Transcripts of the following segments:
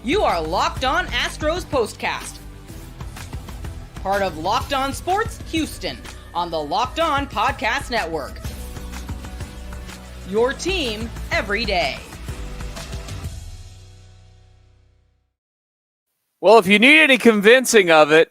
You are Locked On Astros Postcast, part of Locked On Sports Houston on the Locked On Podcast Network. Your team every day. Well, if you need any convincing of it,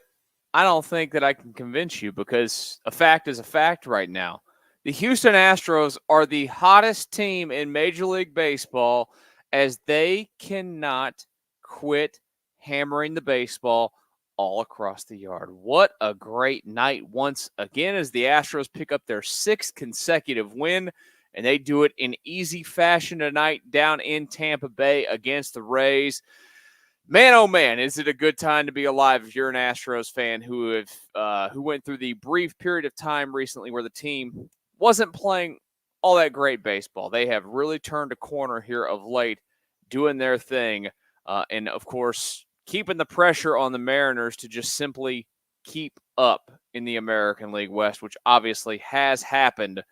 I don't think that I can convince you, because a fact is a fact right now. The Houston Astros are the hottest team in Major League Baseball, as they cannot quit hammering the baseball all across the yard. What a great night once again as the Astros pick up their 6th consecutive win, and they do it in easy fashion tonight down in Tampa Bay against the Rays. Man, oh man, is it a good time to be alive if you're an Astros fan who went through the brief period of time recently where the team wasn't playing all that great baseball. They have really turned a corner here of late, doing their thing. And, of course, keeping the pressure on the Mariners to just simply keep up in the American League West, which obviously has happened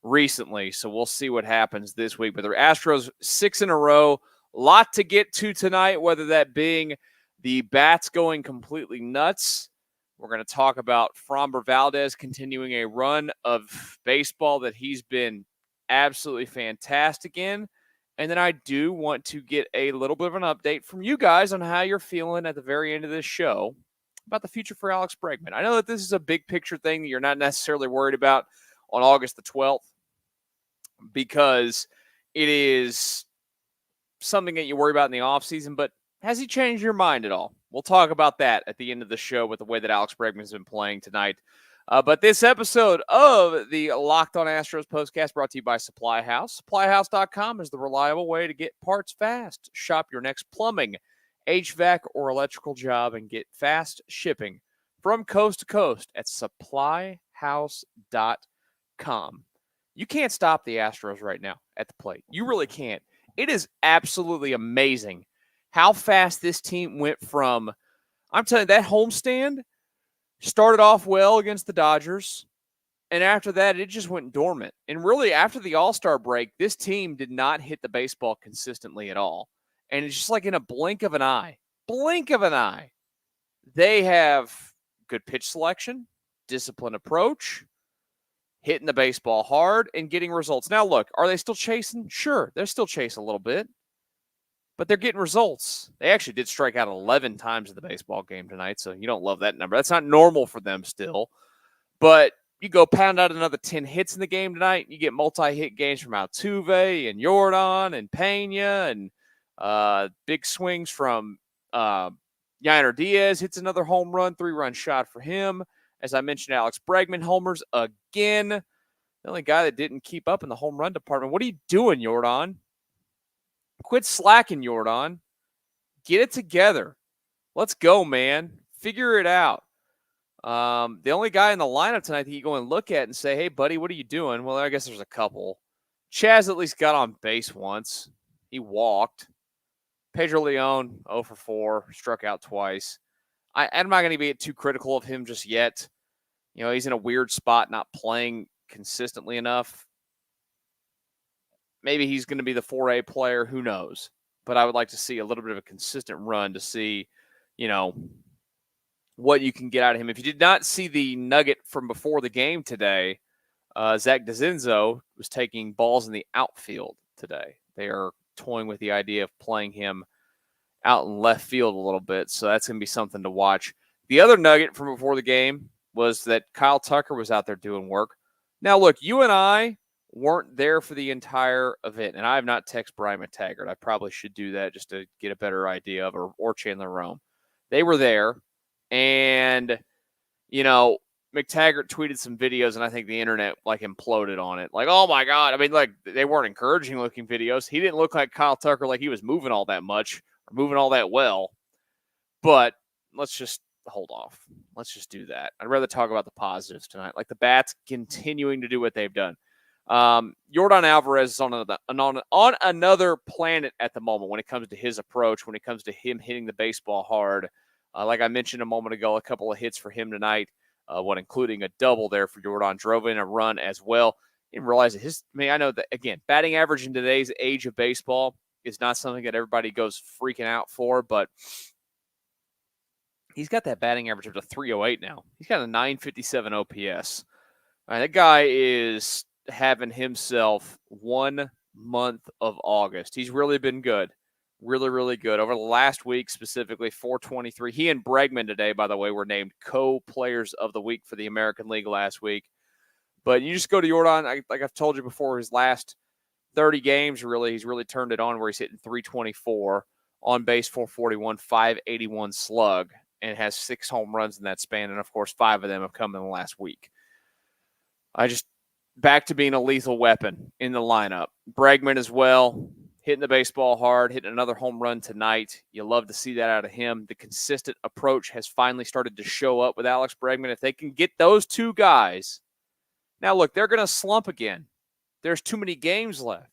recently. So we'll see what happens this week. But the Astros 6 in a row, a lot to get to tonight, whether that being the bats going completely nuts. We're going to talk about Framber Valdez continuing a run of baseball that he's been absolutely fantastic in. And then I do want to get a little bit of an update from you guys on how you're feeling at the very end of this show about the future for Alex Bregman. I know that this is a big picture thing that you're not necessarily worried about on August the 12th, because it is something that you worry about in the offseason, but has he changed your mind at all? We'll talk about that at the end of the show with the way that Alex Bregman's been playing tonight. But this episode of the Locked On Astros Postcast brought to you by SupplyHouse. SupplyHouse.com is the reliable way to get parts fast. Shop your next plumbing, h-vac, or electrical job and get fast shipping from coast to coast at SupplyHouse.com. You can't stop the Astros right now at the plate. You really can't. It is absolutely amazing how fast this team went from, I'm telling you, that homestand started off well against the Dodgers, and after that, it just went dormant. And really, after the All-Star break, this team did not hit the baseball consistently at all. And it's just like in a blink of an eye, they have good pitch selection, disciplined approach, hitting the baseball hard, and getting results. Now, look, are they still chasing? Sure, they're still chasing a little bit, but they're getting results. They actually did strike out 11 times in the baseball game tonight, so you don't love that number. That's not normal for them still. But you go pound out another 10 hits in the game tonight, you get multi-hit games from Altuve and Jordan and Pena, and big swings from Yainer. Diaz hits another home run, 3-run shot for him. As I mentioned, Alex Bregman homers again. The only guy that didn't keep up in the home run department. What are you doing, Jordan? Quit slacking, Jordan. Get it together. Let's go, man. Figure it out. The only guy in the lineup tonight that you go and look at and say, hey, buddy, what are you doing? Well, I guess there's a couple. Chaz at least got on base once. He walked. Pedro Leon, 0 for 4, struck out twice. I'm not going to be too critical of him just yet. You know, he's in a weird spot, not playing consistently enough. Maybe he's going to be the 4A player. Who knows? But I would like to see a little bit of a consistent run to see, what you can get out of him. If you did not see the nugget from before the game today, Zach DeZenzo was taking balls in the outfield today. They are toying with the idea of playing him out in left field a little bit, so that's going to be something to watch. The other nugget from before the game was that Kyle Tucker was out there doing work. Now, look, you and I weren't there for the entire event, and I have not texted Brian McTaggart. I probably should do that just to get a better idea of, or Chandler Rome. They were there, and, McTaggart tweeted some videos, and I think the internet, imploded on it. Oh, my God. I mean, they weren't encouraging-looking videos. He didn't look like Kyle Tucker, like he was moving all that much or moving all that well. But let's just hold off. Let's just do that. I'd rather talk about the positives tonight, like the bats continuing to do what they've done. Jordan Alvarez is on another planet at the moment when it comes to his approach, when it comes to him hitting the baseball hard. Like I mentioned a moment ago, a couple of hits for him tonight, including a double there for Jordan, drove in a run as well. Didn't realize that I know that, again, batting average in today's age of baseball, is not something that everybody goes freaking out for, but he's got that batting average up to 308 now. He's got a 957 OPS. That guy is having himself 1 month of August. He's really been good. Really, really good. Over the last week, specifically 423. He and Bregman today, by the way, were named co-players of the week for the American League last week. But you just go to Jordan, like I've told you before, his last 30 games, really, he's really turned it on where he's hitting 324, on base 441, 581 slug, and has 6 home runs in that span. And, of course, 5 of them have come in the last week. Back to being a lethal weapon in the lineup. Bregman as well, hitting the baseball hard, hitting another home run tonight. You love to see that out of him. The consistent approach has finally started to show up with Alex Bregman. If they can get those two guys. Now, look, they're going to slump again. There's too many games left.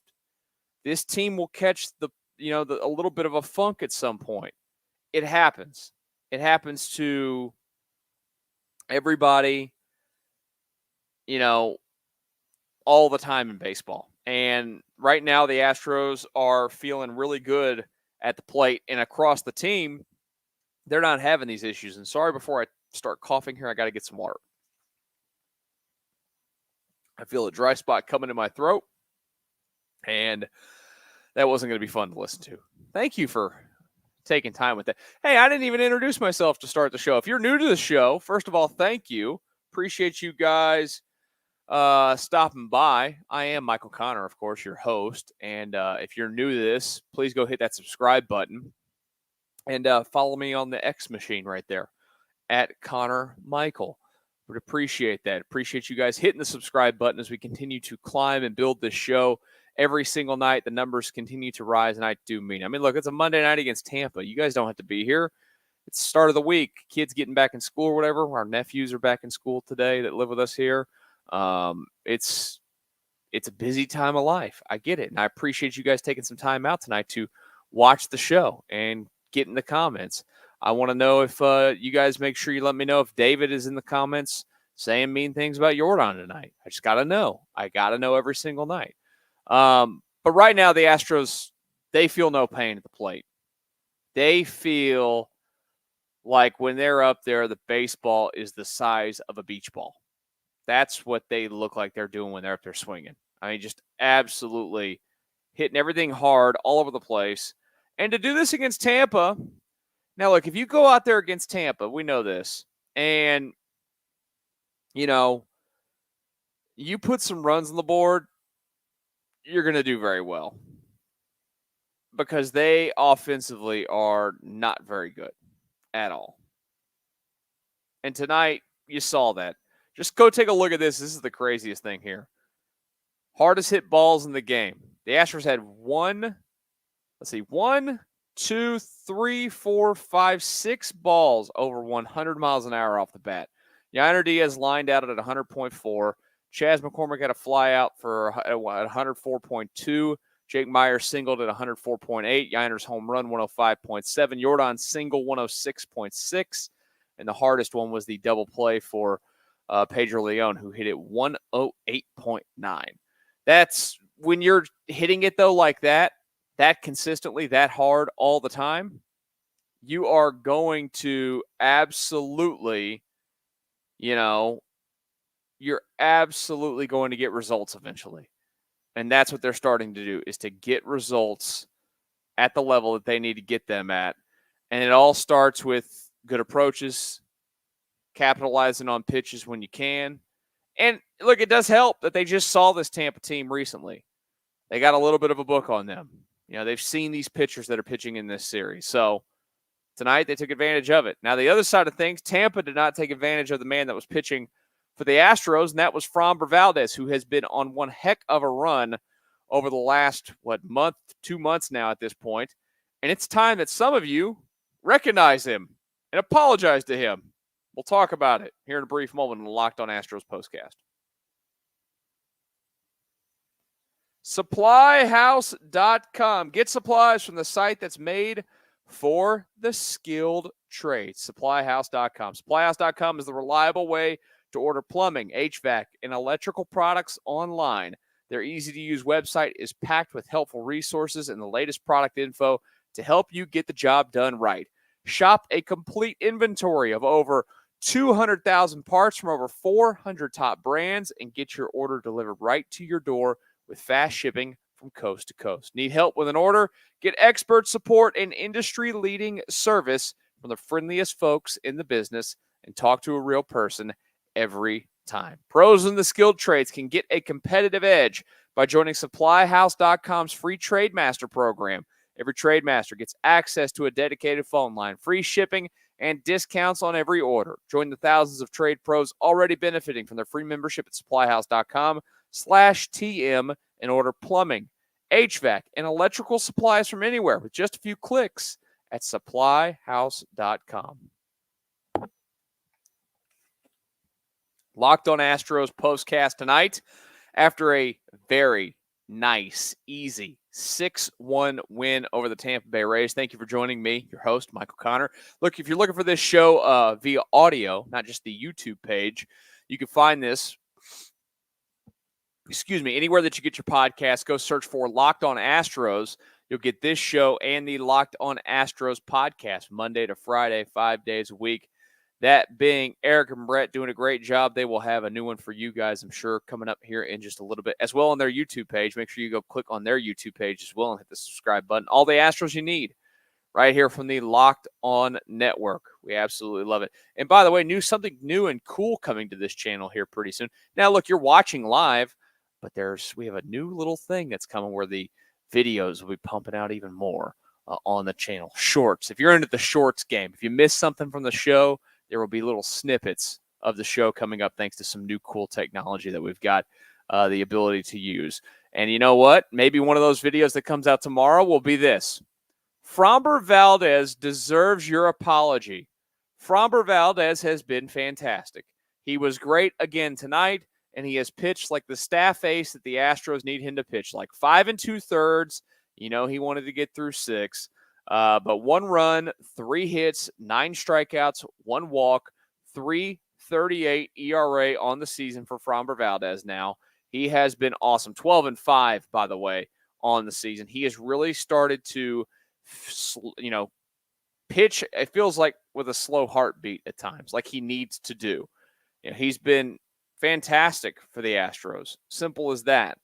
This team will catch a little bit of a funk at some point. It happens. It happens to everybody, all the time in baseball. And right now, the Astros are feeling really good at the plate, and across the team, they're not having these issues. And sorry, before I start coughing here, I got to get some water. I feel a dry spot coming in my throat, and that wasn't going to be fun to listen to. Thank you for taking time with that. Hey, I didn't even introduce myself to start the show. If you're new to the show, first of all, thank you. Appreciate you guys stopping by. I am Michael Connor, of course, your host. And if you're new to this, please go hit that subscribe button and follow me on the X machine right there at Connor Michael. Would appreciate that. Appreciate you guys hitting the subscribe button as we continue to climb and build this show every single night. The numbers continue to rise, and I do mean. Look, it's a Monday night against Tampa. You guys don't have to be here. It's the start of the week. Kids getting back in school or whatever. Our nephews are back in school today that live with us here. It's a busy time of life. I get it. And I appreciate you guys taking some time out tonight to watch the show and get in the comments. I want to know if you guys make sure you let me know if David is in the comments saying mean things about Jordan tonight. I just got to know. I got to know every single night. But right now, the Astros, they feel no pain at the plate. They feel like when they're up there, the baseball is the size of a beach ball. That's what they look like they're doing when they're up there swinging. Just absolutely hitting everything hard all over the place. And to do this against Tampa, now look, if you go out there against Tampa, we know this, and, you put some runs on the board, you're going to do very well because they offensively are not very good at all. And tonight, you saw that. Just go take a look at this. This is the craziest thing here. Hardest hit balls in the game. The Astros had 6 balls over 100 miles an hour off the bat. Yainer Diaz lined out at 100.4. Chas McCormick had a fly out for 104.2. Jake Meyer singled at 104.8. Yainer's home run 105.7. Jordan's single 106.6. And the hardest one was the double play for Pedro Leon, who hit it 108.9. That's when you're hitting it, though, like that consistently, that hard all the time, you are going to absolutely, you're absolutely going to get results eventually. And that's what they're starting to do, is to get results at the level that they need to get them at. And it all starts with good approaches, capitalizing on pitches when you can. And look, it does help that they just saw this Tampa team recently. They got a little bit of a book on them. They've seen these pitchers that are pitching in this series. So tonight they took advantage of it. Now, the other side of things, Tampa did not take advantage of the man that was pitching for the Astros, and that was Framber Valdez, who has been on one heck of a run over the last, 2 months now at this point. And it's time that some of you recognize him and apologize to him. We'll talk about it here in a brief moment on the Locked On Astros Postcast. SupplyHouse.com. Get supplies from the site that's made for the skilled trades. SupplyHouse.com. SupplyHouse.com is the reliable way to order plumbing, HVAC, and electrical products online. Their easy-to-use website is packed with helpful resources and the latest product info to help you get the job done right. Shop a complete inventory of over 200,000 parts from over 400 top brands and get your order delivered right to your door with fast shipping from coast to coast. Need help with an order? Get expert support and industry-leading service from the friendliest folks in the business and talk to a real person every time. Pros in the skilled trades can get a competitive edge by joining SupplyHouse.com's free Trade Master program. Every Trade Master gets access to a dedicated phone line, free shipping, and discounts on every order. Join the thousands of trade pros already benefiting from their free membership at SupplyHouse.com/TM and order plumbing, HVAC, and electrical supplies from anywhere with just a few clicks at SupplyHouse.com. Locked On Astros Postcast tonight after a very nice, easy 6-1 win over the Tampa Bay Rays. Thank you for joining me, your host, Michael Connor. Look, if you're looking for this show via audio, not just the YouTube page, you can find this, anywhere that you get your podcast. Go search for Locked On Astros. You'll get this show and the Locked On Astros podcast Monday to Friday, 5 days a week. That being Eric and Brett doing a great job. They will have a new one for you guys, I'm sure, coming up here in just a little bit, as well on their YouTube page. Make sure you go click on their YouTube page as well and hit the subscribe button. All the Astros you need right here from the Locked On Network. We absolutely love it. And by the way, something new and cool coming to this channel here pretty soon. Now, look, you're watching live, but we have a new little thing that's coming where the videos will be pumping out even more on the channel. Shorts. If you're into the shorts game, if you missed something from the show, there will be little snippets of the show coming up thanks to some new cool technology that we've got the ability to use. And you know what? Maybe one of those videos that comes out tomorrow will be this. Framber Valdez deserves your apology. Framber Valdez has been fantastic. He was great again tonight, and he has pitched like the staff ace that the Astros need him to pitch, like 5 2/3. You know, he wanted to get through 6. But 1 run, 3 hits, 9 strikeouts, 1 walk, 3.38 ERA on the season for Framber Valdez now. He has been awesome. 12-5, by the way, on the season. He has really started to, pitch, it feels like with a slow heartbeat at times, like he needs to do. He's been fantastic for the Astros. Simple as that.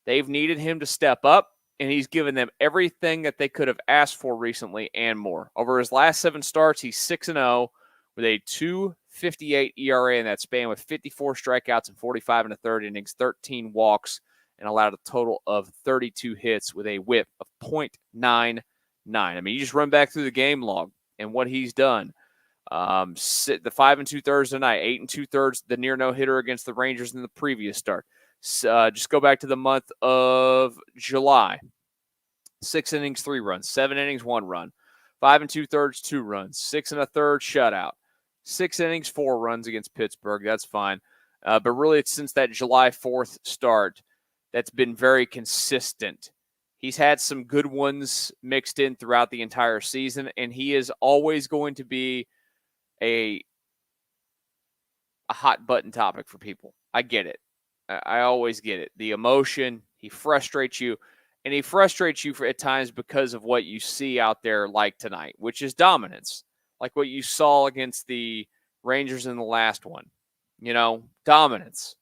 They've needed him to step up. And he's given them everything that they could have asked for recently and more. Over his last 7 starts, he's 6-0 with a 2.58 ERA in that span with 54 strikeouts and 45 1/3 innings, 13 walks, and allowed a total of 32 hits with a whip of .99. I mean, you just run back through the game log and what he's done. The 5 2/3 tonight, 8 2/3, the near no-hitter against the Rangers in the previous start. Just go back to the month of July. 6 innings, 3 runs. 7 innings, 1 run. 5 2/3, 2 runs. 6 1/3 shutout. 6 innings, 4 runs against Pittsburgh. That's fine. But really, it's since that July 4th start that's been very consistent. He's had some good ones mixed in throughout the entire season, and he is always going to be a hot button topic for people. I get it. I always get it. The emotion, he frustrates you, and he frustrates you at times because of what you see out there like tonight, which is dominance, like what you saw against the Rangers in the last one. Dominance.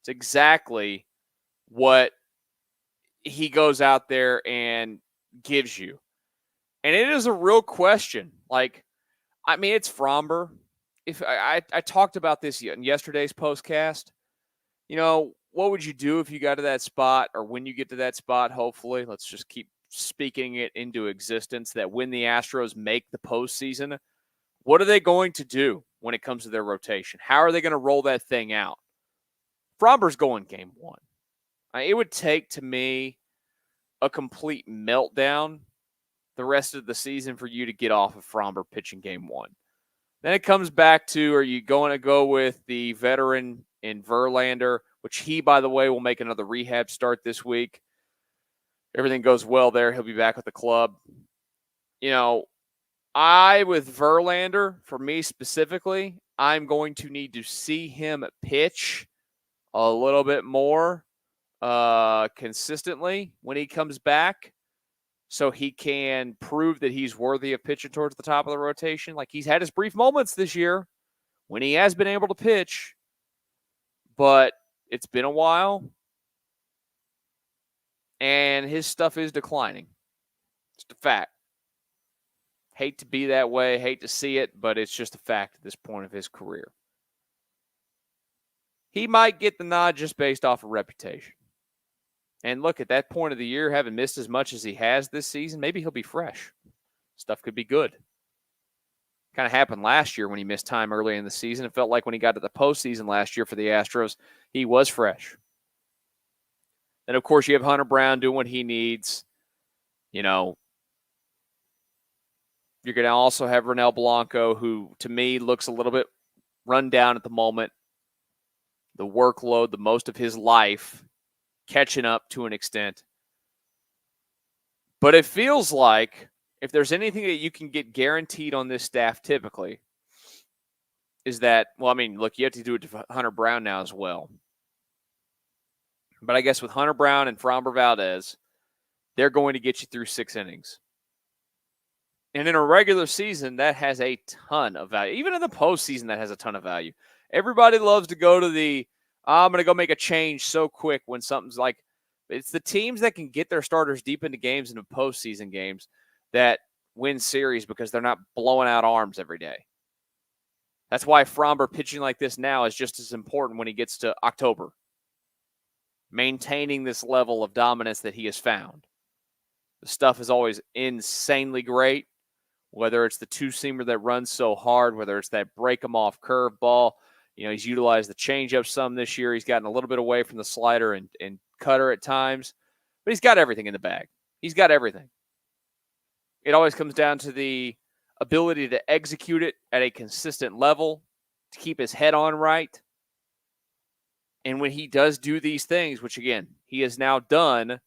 It's exactly what he goes out there and gives you. And it is a real question. It's Framber. If I talked about this in yesterday's postcast. What would you do if you got to that spot, or when you get to that spot, hopefully? Let's just keep speaking it into existence that when the Astros make the postseason, what are they going to do when it comes to their rotation? How are they going to roll that thing out? Framber's going game 1. It would take, to me, a complete meltdown the rest of the season for you to get off of Framber pitching game 1. Then it comes back to, are you going to go with the veteran in Verlander, which he, by the way, will make another rehab start this week. Everything goes well there. He'll be back with the club. With Verlander, for me specifically, I'm going to need to see him pitch a little bit more consistently when he comes back so he can prove that he's worthy of pitching towards the top of the rotation. Like, he's had his brief moments this year when he has been able to pitch, but it's been a while, and his stuff is declining. It's a fact. Hate to be that way, hate to see it, but it's just a fact at this point of his career. He might get the nod just based off of reputation. And look, at that point of the year, having missed as much as he has this season, maybe he'll be fresh. Stuff could be good. Kind of happened last year when he missed time early in the season. It felt like when he got to the postseason last year for the Astros, he was fresh. And, of course, you have Hunter Brown doing what he needs. You know, you're going to also have Ronel Blanco, who, to me, looks a little bit run down at the moment. The workload, the most of his life, catching up to an extent. But it feels like if there's anything that you can get guaranteed on this staff typically is that, well, I mean, look, you have to do it to Hunter Brown now as well. But I guess with Hunter Brown and Framber Valdez, they're going to get you through 6 innings. And in a regular season, that has a ton of value. Even in the postseason, that has a ton of value. Everybody loves to go to the, I'm going to go make a change so quick when something's like, it's the teams that can get their starters deep into games, into postseason games, that win series because they're not blowing out arms every day. That's why Framber pitching like this now is just as important when he gets to October. Maintaining this level of dominance that he has found. The stuff is always insanely great, whether it's the two-seamer that runs so hard, whether it's that break-em-off curveball. You know, he's utilized the changeup some this year. He's gotten a little bit away from the slider and cutter at times, but he's got everything in the bag. He's got everything. It always comes down to the ability to execute it at a consistent level, to keep his head on right. And when he does do these things, which, again, he has now done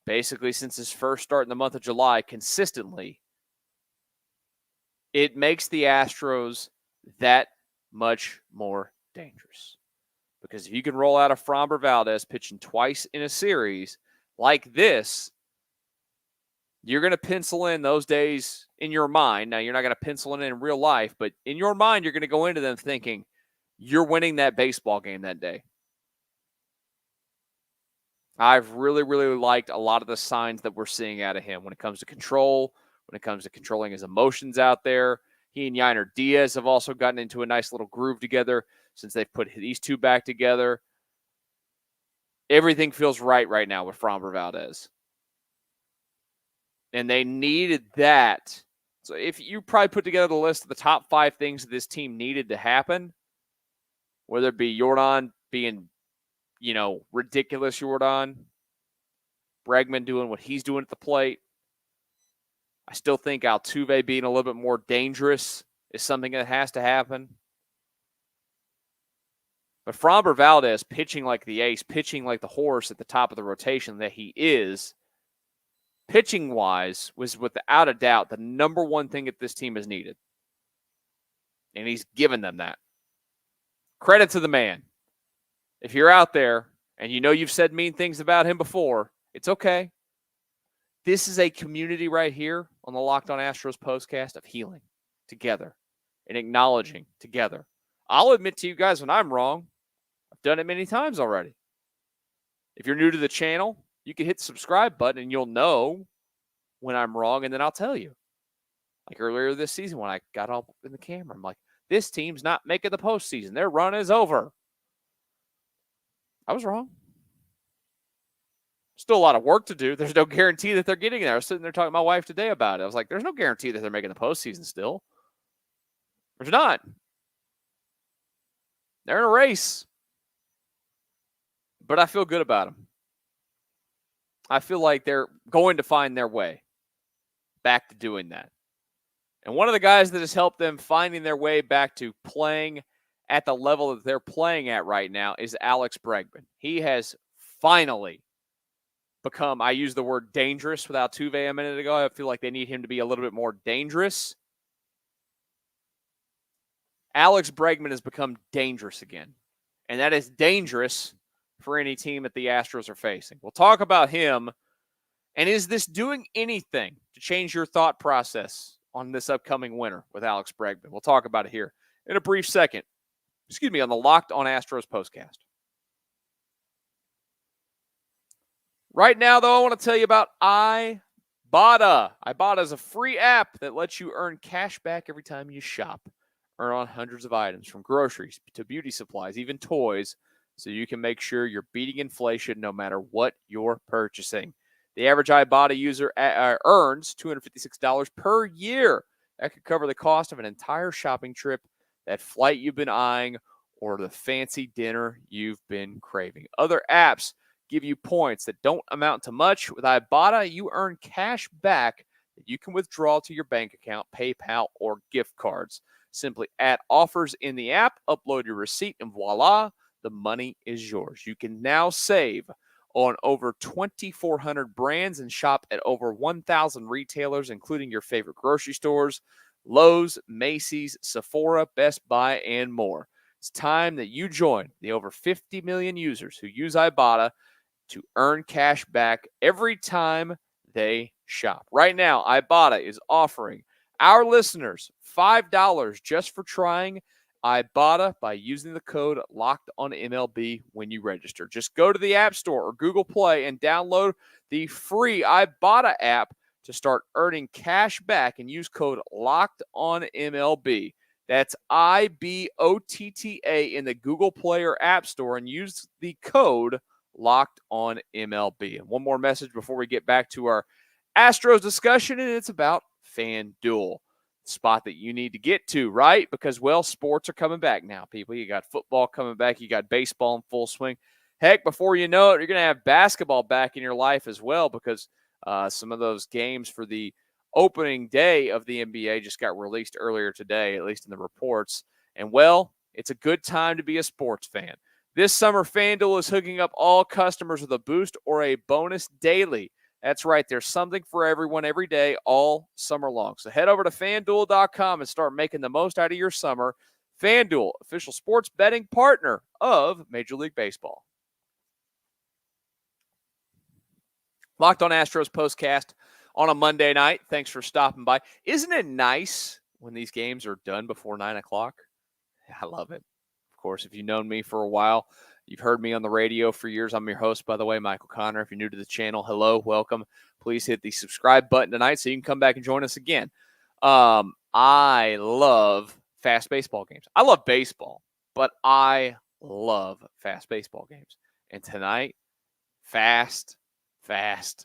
basically since his first start in the month of July consistently, it makes the Astros that much more dangerous. Because if you can roll out a Framber Valdez pitching twice in a series like this, you're going to pencil in those days in your mind. Now, you're not going to pencil it in real life, but in your mind, you're going to go into them thinking you're winning that baseball game that day. I've really, really liked a lot of the signs that we're seeing out of him when it comes to control, when it comes to controlling his emotions out there. He and Yainer Diaz have also gotten into a nice little groove together since they've put these two back together. Everything feels right now with Framber Valdez. And they needed that. So if you probably put together the list of the top 5 things that this team needed to happen, whether it be Yordan being, ridiculous Yordan, Bregman doing what he's doing at the plate, I still think Altuve being a little bit more dangerous is something that has to happen. But Framber Valdez pitching like the ace, pitching like the horse at the top of the rotation that he is, pitching-wise, was without a doubt the number one thing that this team has needed. And he's given them that. Credit to the man. If you're out there and you know you've said mean things about him before, it's okay. This is a community right here on the Locked On Astros Postcast of healing together and acknowledging together. I'll admit to you guys when I'm wrong. I've done it many times already. If you're new to the channel, you can hit the subscribe button and you'll know when I'm wrong, and then I'll tell you. Like earlier this season when I got up in the camera, I'm like, this team's not making the postseason. Their run is over. I was wrong. Still a lot of work to do. There's no guarantee that they're getting there. I was sitting there talking to my wife today about it. I was like, there's no guarantee that they're making the postseason still. There's not. They're in a race. But I feel good about them. I feel like they're going to find their way back to doing that. And one of the guys that has helped them finding their way back to playing at the level that they're playing at right now is Alex Bregman. He has finally become, I used the word dangerous with Altuve a minute ago. I feel like they need him to be a little bit more dangerous. Alex Bregman has become dangerous again. And that is dangerous for any team that the Astros are facing. We'll talk about him, and is this doing anything to change your thought process on this upcoming winter with Alex Bregman? We'll talk about it here in a brief second. On the Locked On Astros Postcast. Right now, though, I want to tell you about Ibotta. Ibotta is a free app that lets you earn cash back every time you shop. Earn on hundreds of items, from groceries to beauty supplies, even toys, so you can make sure you're beating inflation no matter what you're purchasing. The average Ibotta user earns $256 per year. That could cover the cost of an entire shopping trip, that flight you've been eyeing, or the fancy dinner you've been craving. Other apps give you points that don't amount to much. With Ibotta, you earn cash back that you can withdraw to your bank account, PayPal, or gift cards. Simply add offers in the app, upload your receipt, and voila, the money is yours. You can now save on over 2,400 brands and shop at over 1,000 retailers, including your favorite grocery stores, Lowe's, Macy's, Sephora, Best Buy, and more. It's time that you join the over 50 million users who use Ibotta to earn cash back every time they shop. Right now, Ibotta is offering our listeners $5 just for trying Ibotta by using the code LOCKEDONMLB when you register. Just go to the App Store or Google Play and download the free Ibotta app to start earning cash back, and use code LOCKEDONMLB. That's IBOTTA in the Google Play or App Store, and use the code LOCKEDONMLB. And one more message before we get back to our Astros discussion, and it's about FanDuel. Spot that you need to get to, right? Because, well, sports are coming back now, people. You got football coming back. You got baseball in full swing. Heck, before you know it, you're going to have basketball back in your life as well, because some of those games for the opening day of the NBA just got released earlier today, at least in the reports. And, well, it's a good time to be a sports fan. This summer, FanDuel is hooking up all customers with a boost or a bonus daily. That's right. There's something for everyone every day, all summer long. So head over to FanDuel.com and start making the most out of your summer. FanDuel, official sports betting partner of Major League Baseball. Locked On Astros Postcast on a Monday night. Thanks for stopping by. Isn't it nice when these games are done before 9 o'clock? I love it. Of course, if you've known me for a while, you've heard me on the radio for years. I'm your host, by the way, Michael Connor. If you're new to the channel, hello, welcome. Please hit the subscribe button tonight so you can come back and join us again. I love fast baseball games. I love baseball, but I love fast baseball games. And tonight, fast. And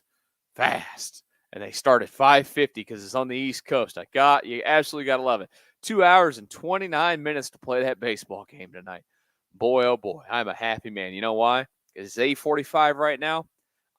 they start at 5:50 because it's on the East Coast. You absolutely got to love it. 2 hours and 29 minutes to play that baseball game tonight. Boy, oh boy, I'm a happy man. You know why? Because it's 8:45 right now.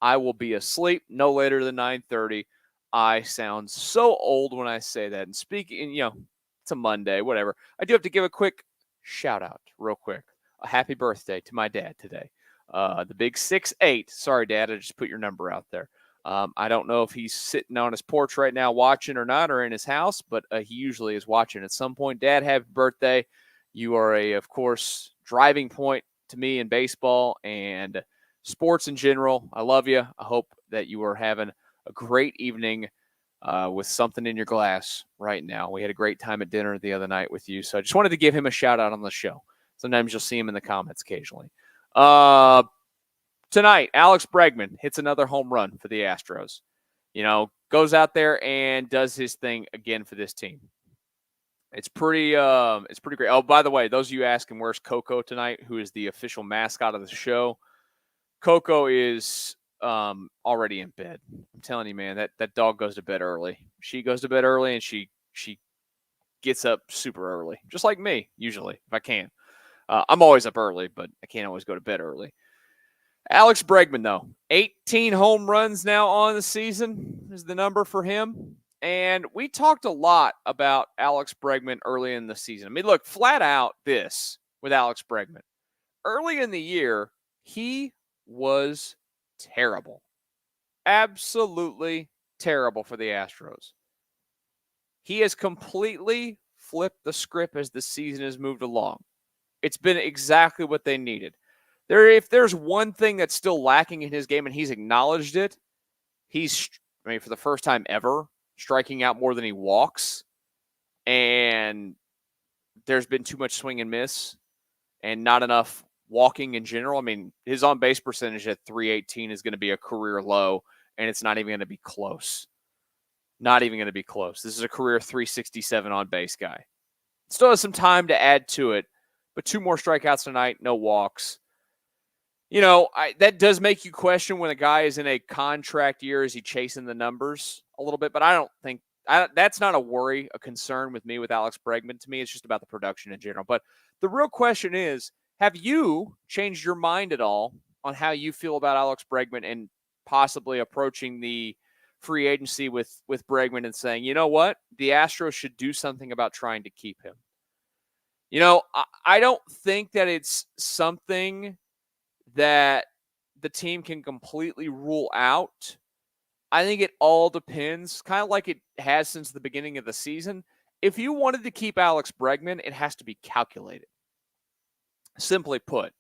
I will be asleep no later than 9:30. I sound so old when I say that. And speaking, it's a Monday, whatever. I do have to give a quick shout out real quick. A happy birthday to my dad today. The big 6'8". Sorry, Dad, I just put your number out there. I don't know if he's sitting on his porch right now watching or not, or in his house, but he usually is watching at some point. Dad, happy birthday. You are of course, driving point to me in baseball and sports in general. I love you. I hope that you are having a great evening with something in your glass right now. We had a great time at dinner the other night with you, so I just wanted to give him a shout out on the show. Sometimes you'll see him in the comments occasionally. Tonight, Alex Bregman hits another home run for the Astros. Goes out there and does his thing again for this team. It's pretty great. Oh, by the way, those of you asking where's Coco tonight, who is the official mascot of the show, Coco is already in bed. I'm telling you, man, that dog goes to bed early. She goes to bed early, and she gets up super early, just like me, usually, if I can. I'm always up early, but I can't always go to bed early. Alex Bregman, though, 18 home runs now on the season is the number for him. And we talked a lot about Alex Bregman early in the season. I mean, look, flat out this with Alex Bregman. Early in the year, he was terrible. Absolutely terrible for the Astros. He has completely flipped the script as the season has moved along. It's been exactly what they needed. If there's one thing that's still lacking in his game, and he's acknowledged it, for the first time ever, striking out more than he walks. And there's been too much swing and miss and not enough walking in general. I mean, his on-base percentage at .318 is going to be a career low, and it's not even going to be close. Not even going to be close. This is a career .367 on-base guy. Still has some time to add to it, but 2 more strikeouts tonight, no walks. That does make you question when a guy is in a contract year, is he chasing the numbers a little bit? But I don't think that's not a concern with me with Alex Bregman. To me, it's just about the production in general. But the real question is, have you changed your mind at all on how you feel about Alex Bregman and possibly approaching the free agency with Bregman and saying, you know what, the Astros should do something about trying to keep him? I don't think that it's something that the team can completely rule out. I think it all depends, kind of like it has since the beginning of the season. If you wanted to keep Alex Bregman, it has to be calculated. Simply put,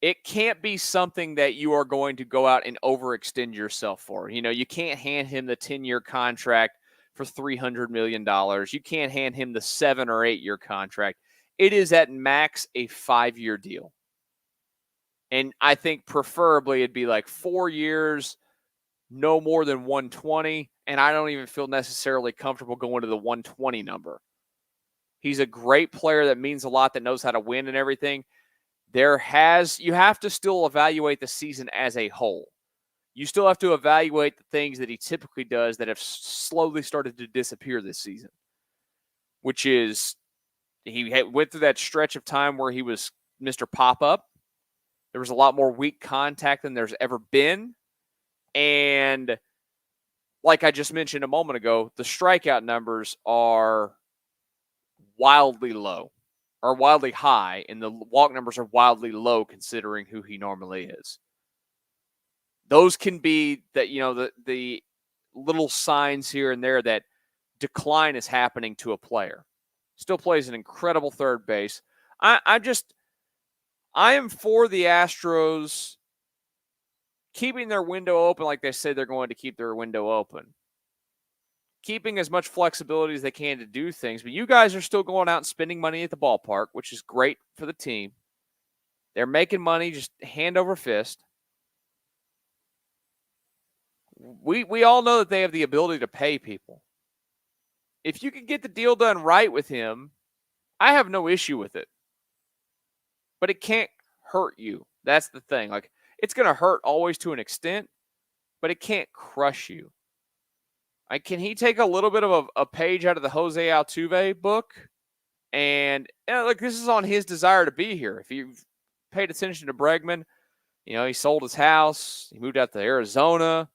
it can't be something that you are going to go out and overextend yourself for. You can't hand him the 10-year contract for $300 million. You can't hand him the 7 or 8-year contract. It is at max a 5-year deal. And I think preferably it'd be like 4 years, no more than 120. And I don't even feel necessarily comfortable going to the 120 number. He's a great player that means a lot, that knows how to win and everything. You have to still evaluate the season as a whole. You still have to evaluate the things that he typically does that have slowly started to disappear this season, which is he went through that stretch of time where he was Mr. Pop-Up. There was a lot more weak contact than there's ever been. And like I just mentioned a moment ago, the strikeout numbers are wildly low, or wildly high, and the walk numbers are wildly low considering who he normally is. Those can be that, the little signs here and there that decline is happening to a player. Still plays an incredible third base. I am for the Astros keeping their window open like they say they're going to keep their window open. Keeping as much flexibility as they can to do things. But you guys are still going out and spending money at the ballpark, which is great for the team. They're making money just hand over fist. We all know that they have the ability to pay people. If you can get the deal done right with him, I have no issue with it. But it can't hurt you. That's the thing. Like, it's going to hurt always to an extent, but it can't crush you. Can he take a little bit of a page out of the Jose Altuve book? And look, this is on his desire to be here. If you've paid attention to Bregman, he sold his house. He moved out to Arizona.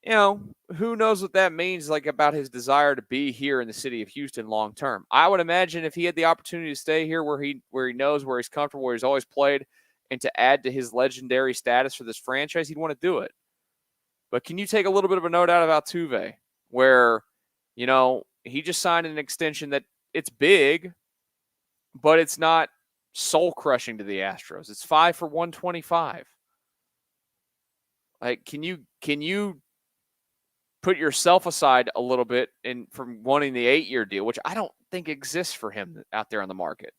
Who knows what that means, like, about his desire to be here in the city of Houston long term. I would imagine if he had the opportunity to stay here where he knows, where he's comfortable, where he's always played, and to add to his legendary status for this franchise, he'd want to do it. But can you take a little bit of a note out of Altuve, where, he just signed an extension that it's big, but it's not soul-crushing to the Astros. It's 5 for $125. Like, can you put yourself aside a little bit from wanting the 8-year deal, which I don't think exists for him out there on the market,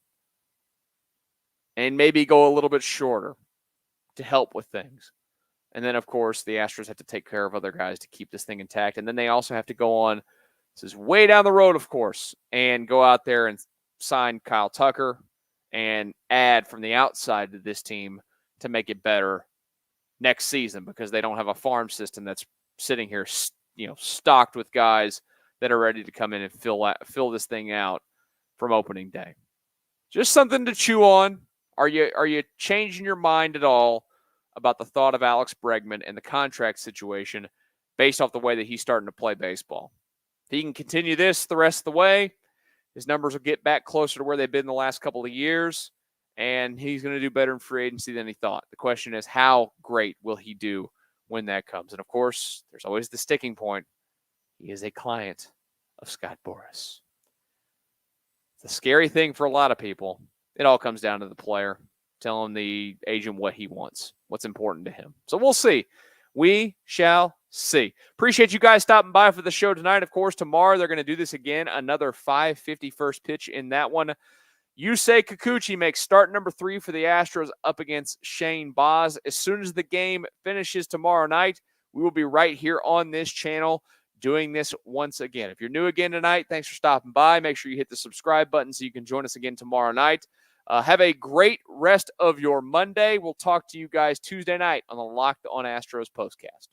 and maybe go a little bit shorter to help with things? And then, of course, the Astros have to take care of other guys to keep this thing intact. And then they also have to go on, this is way down the road, of course, and go out there and sign Kyle Tucker and add from the outside to this team to make it better next season, because they don't have a farm system that's sitting here, stocked with guys that are ready to come in and fill this thing out from opening day. Just something to chew on. Are you changing your mind at all about the thought of Alex Bregman and the contract situation based off the way that he's starting to play baseball? If he can continue this the rest of the way, his numbers will get back closer to where they've been the last couple of years, and he's going to do better in free agency than he thought. The question is, how great will he do when that comes? And, of course, there's always the sticking point. He is a client of Scott Boras. It's a scary thing for a lot of people. It all comes down to the player. telling the agent what he wants, what's important to him. So we'll see. We shall see. Appreciate you guys stopping by for the show tonight. Of course, tomorrow they're going to do this again, another 5:50 first pitch in that one. Yusei Kikuchi makes start number 3 for the Astros up against Shane Baz. As soon as the game finishes tomorrow night, we will be right here on this channel doing this once again. If you're new again tonight, thanks for stopping by. Make sure you hit the subscribe button so you can join us again tomorrow night. Have a great rest of your Monday. We'll talk to you guys Tuesday night on the Locked On Astros Postcast.